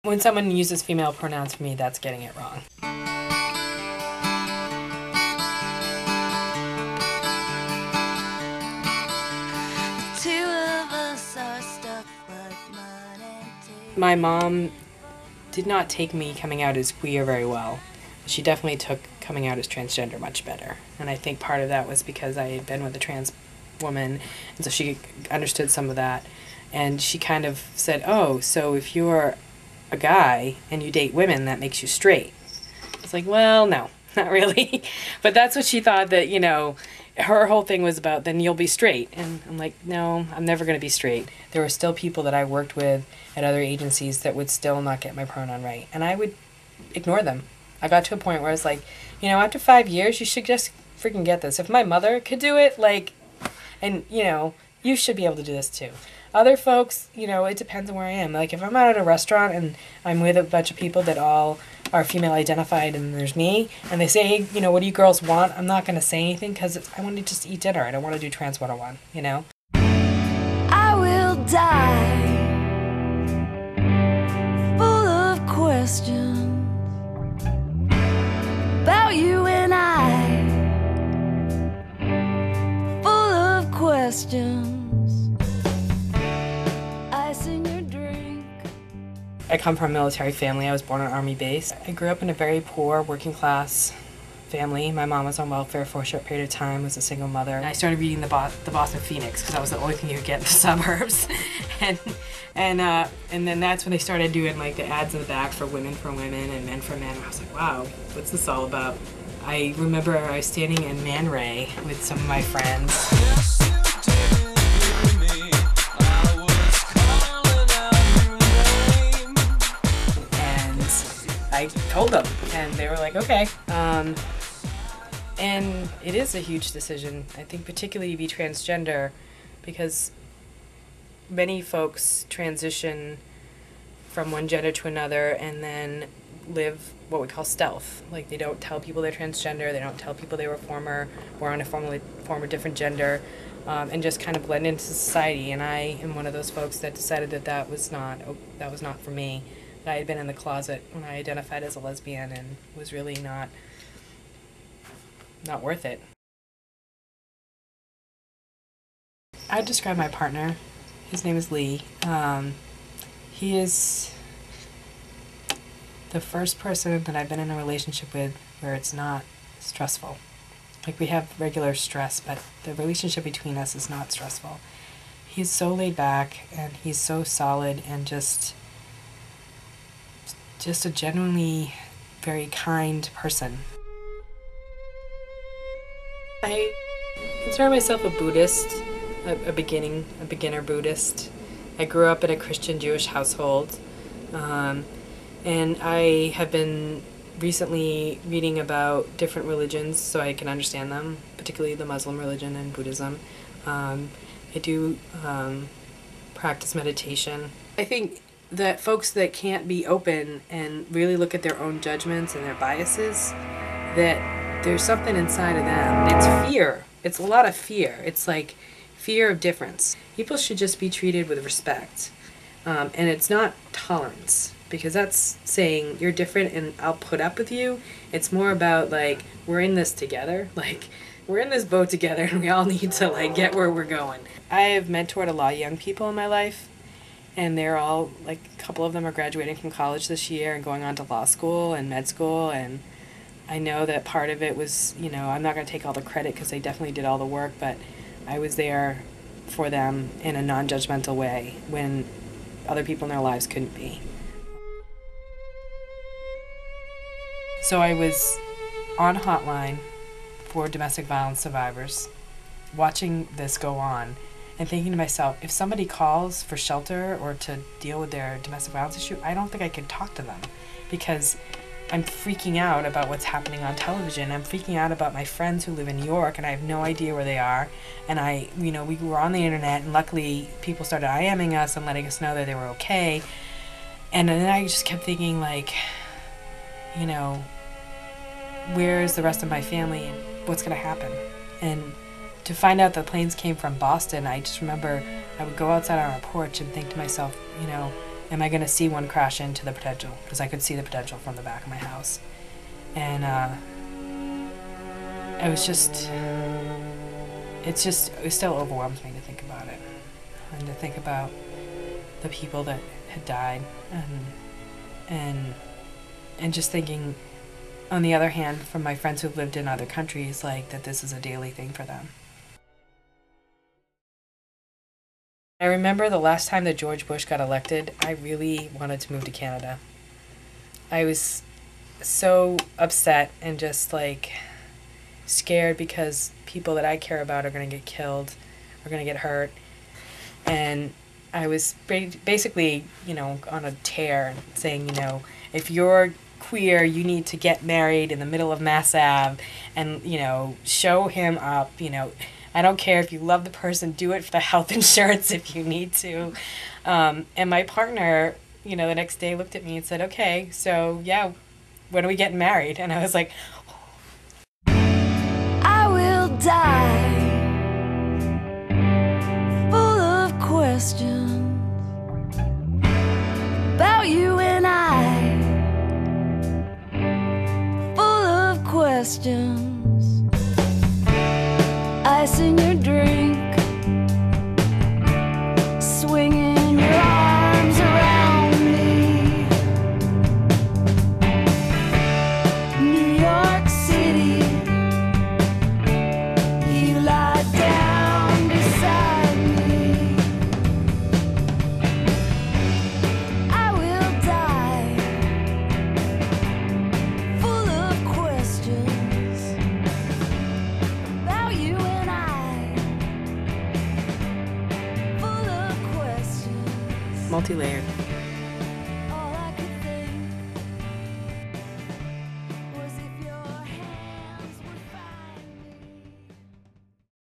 When someone uses female pronouns for me, that's getting it wrong. My mom did not take me coming out as queer very well. She definitely took coming out as transgender much better. And I think part of that was because I had been with a trans woman, and so she understood some of that. And she kind of said, oh, so if you're a guy and you date women, that makes you straight. It's like, well, no, not really. But that's what she thought, that, you know, her whole thing was about, then you'll be straight. And I'm like, no, I'm never going to be straight. There were still people that I worked with at other agencies that would still not get my pronoun right. And I would ignore them. I got to a point where I was like, you know, after 5 years, you should just freaking get this. If my mother could do it, like, and, you know, you should be able to do this too. Other folks, you know, it depends on where I am. Like, if I'm out at a restaurant and I'm with a bunch of people that all are female identified and there's me, and they say, hey, you know, what do you girls want? I'm not going to say anything because I want to just eat dinner. I don't want to do Trans 101, you know? I will die full of questions about you and I, full of questions. I come from a military family. I was born on Army base. I grew up in a very poor, working class family. My mom was on welfare for a short period of time, was a single mother. I started reading the Boston Phoenix because that was the only thing you could get in the suburbs. and then that's when they started doing like the ads in the back for women and men for men. I was like, wow, what's this all about? I remember I was standing in Man Ray with some of my friends. I told them, and they were like, okay. And it is a huge decision, I think, particularly to be transgender, because many folks transition from one gender to another and then live what we call stealth. Like, they don't tell people they're transgender, they don't tell people they were on a former different gender, and just kind of blend into society. And I am one of those folks that decided that was not for me. I had been in the closet when I identified as a lesbian and was really not worth it. I'd describe my partner. His name is Lee. He is the first person that I've been in a relationship with where it's not stressful. Like, we have regular stress, but the relationship between us is not stressful. He's so laid back, and he's so solid, and just a genuinely very kind person. I consider myself a Buddhist, a beginner Buddhist. I grew up in a Christian Jewish household, and I have been recently reading about different religions so I can understand them, particularly the Muslim religion and Buddhism. I do practice meditation. I think that folks that can't be open and really look at their own judgments and their biases, that there's something inside of them. It's fear. It's a lot of fear. It's like fear of difference. People should just be treated with respect. And it's not tolerance, because that's saying you're different and I'll put up with you. It's more about, like, we're in this together. Like, we're in this boat together and we all need to, like, get where we're going. I have mentored a lot of young people in my life. And they're all, like, a couple of them are graduating from college this year and going on to law school and med school. And I know that part of it was, you know, I'm not going to take all the credit because they definitely did all the work, but I was there for them in a non-judgmental way when other people in their lives couldn't be. So I was on hotline for domestic violence survivors, watching this go on, and thinking to myself, if somebody calls for shelter or to deal with their domestic violence issue, I don't think I can talk to them, because I'm freaking out about what's happening on television. I'm freaking out about my friends who live in New York, and I have no idea where they are. And we were on the internet, and luckily people started IMing us and letting us know that they were okay. And then I just kept thinking, like, you know, where's the rest of my family and what's going to happen? And to find out the planes came from Boston, I just remember I would go outside on our porch and think to myself, you know, am I going to see one crash into the potential? Because I could see the potential from the back of my house. And it still overwhelms me to think about it. And to think about the people that had died. And just thinking, on the other hand, from my friends who've lived in other countries, like, that this is a daily thing for them. I remember the last time that George Bush got elected, I really wanted to move to Canada. I was so upset and just, like, scared because people that I care about are going to get killed, are going to get hurt. And I was basically, you know, on a tear saying, you know, if you're queer, you need to get married in the middle of Mass Ave and, you know, show him up, you know. I don't care if you love the person, do it for the health insurance if you need to. And my partner, you know, the next day looked at me and said, okay, so yeah, when are we getting married? And I was like, I will die full of questions about you and I, full of questions. Ice in your drink, swinging your arms around me. New York City, you lie down beside me. I will die full of questions about you and I, full of questions. multi-layered.